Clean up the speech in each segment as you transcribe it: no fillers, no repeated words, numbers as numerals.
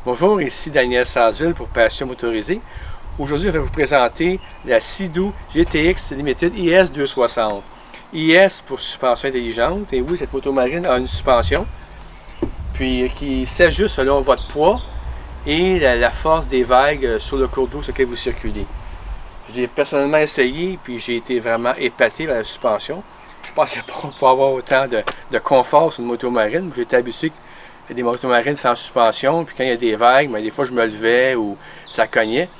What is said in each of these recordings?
Bonjour, ici Daniel Sazul pour Passion Motorisée. Aujourd'hui, je vais vous présenter la Sea-Doo GTX Limited IS 260. IS pour suspension intelligente. Et oui, cette motomarine a une suspension puis qui s'ajuste selon votre poids et la force des vagues sur le cours d'eau sur lequel vous circulez. Je l'ai personnellement essayé puis j'ai été vraiment épaté par la suspension. Je ne pensais pas qu'on pouvait avoir autant de confort sur une motomarine. J'étais habitué à des motomarines sans suspension, puis quand il y a des vagues, des fois je me levais ou ça cognait.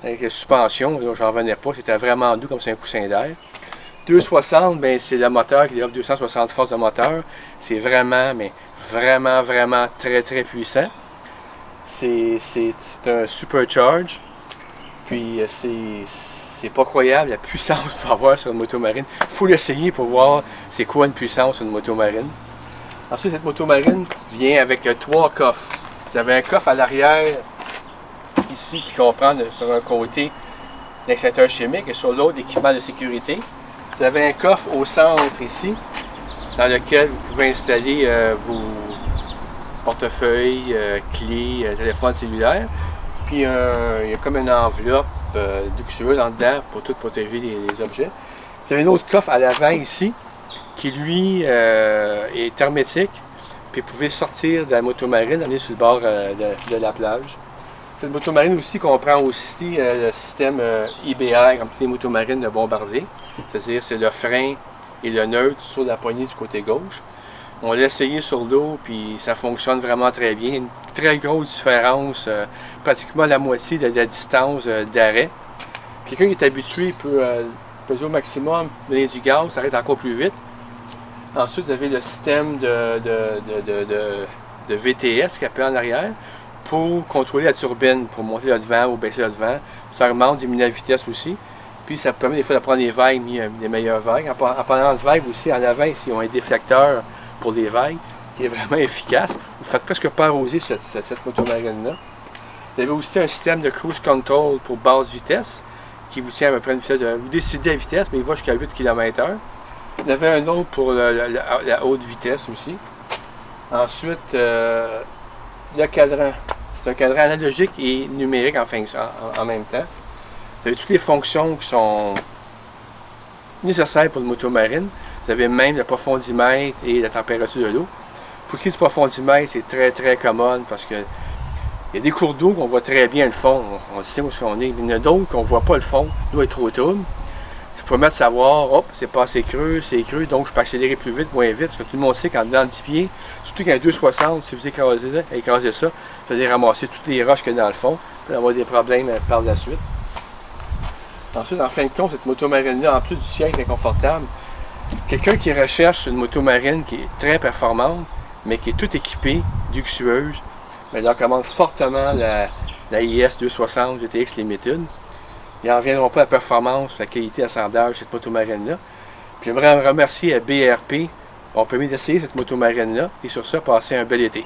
Avec la suspension, j'en revenais pas, c'était vraiment doux comme c'est un coussin d'air. 260, c'est le moteur qui développe 260 forces de moteur. C'est vraiment, vraiment très puissant. C'est un supercharge. Puis c'est pas croyable la puissance qu'on peut avoir sur une motomarine. Il faut l'essayer pour voir c'est quoi une puissance sur une motomarine. Ensuite, cette motomarine vient avec 3 coffres. Vous avez un coffre à l'arrière, ici, qui comprend sur un côté l'extincteur chimique et sur l'autre l'équipement de sécurité. Vous avez un coffre au centre ici, dans lequel vous pouvez installer vos portefeuilles, clés, téléphones cellulaires. Puis il y a comme une enveloppe luxueuse en dedans pour tout protéger les objets. Vous avez un autre coffre à l'avant ici, qui lui est hermétique, puis vous pouvez sortir de la motomarine, aller sur le bord de la plage. Cette motomarine aussi comprend aussi le système IBR, comme toutes les motomarines de Bombardier, c'est-à-dire c'est le frein et le neutre sur la poignée du côté gauche. On l'a essayé sur l'eau, puis ça fonctionne vraiment très bien. Une très grosse différence, pratiquement la moitié de la distance d'arrêt. Quelqu'un qui est habitué peut peser au maximum, donner du gaz, ça arrête encore plus vite. Ensuite, vous avez le système de VTS qui appelle en arrière pour contrôler la turbine, pour monter le devant ou baisser le devant. Ça augmente, diminue la vitesse aussi. Puis ça permet des fois de prendre des vagues, des meilleures vagues. En parlant de vagues aussi, en avant, ici, ils ont un déflecteur pour les vagues qui est vraiment efficace. Vous ne faites presque pas arroser cette motomarine-là. Vous avez aussi un système de cruise control pour basse vitesse qui vous tient à peu près une vitesse vous décidez la vitesse, mais il va jusqu'à 8 km/h. Vous avez un autre pour la haute vitesse aussi. Ensuite, le cadran. C'est un cadran analogique et numérique en même temps. Vous avez toutes les fonctions qui sont nécessaires pour une motomarine. Vous avez même le profondimètre et la température de l'eau. Pour qui ce profondimètre, c'est très commode parce que il y a des cours d'eau qu'on voit très bien le fond. On sait où on est. Il y en a d'autres qu'on ne voit pas le fond. L'eau est trop trouble. Ça permet de savoir, hop, c'est pas assez creux, c'est creux, donc je peux accélérer plus vite, moins vite, parce que tout le monde sait qu'en dedans de 10 pieds, surtout qu'à 2,60, si vous écrasez ça, vous allez ramasser toutes les roches qu'il y a dans le fond, vous allez avoir des problèmes par la suite. Ensuite, en fin de compte, cette motomarine-là, en plus du siège inconfortable, quelqu'un qui recherche une motomarine qui est très performante, mais qui est toute équipée, luxueuse, mais leur recommande fortement la IS 260 GTX Limited. Ils n'en reviendront pas à la performance, la qualité d'assemblage de cette motomarine-là. J'aimerais remercier BRP pour avoir permis d'essayer cette motomarine-là et sur ça, passer un bel été.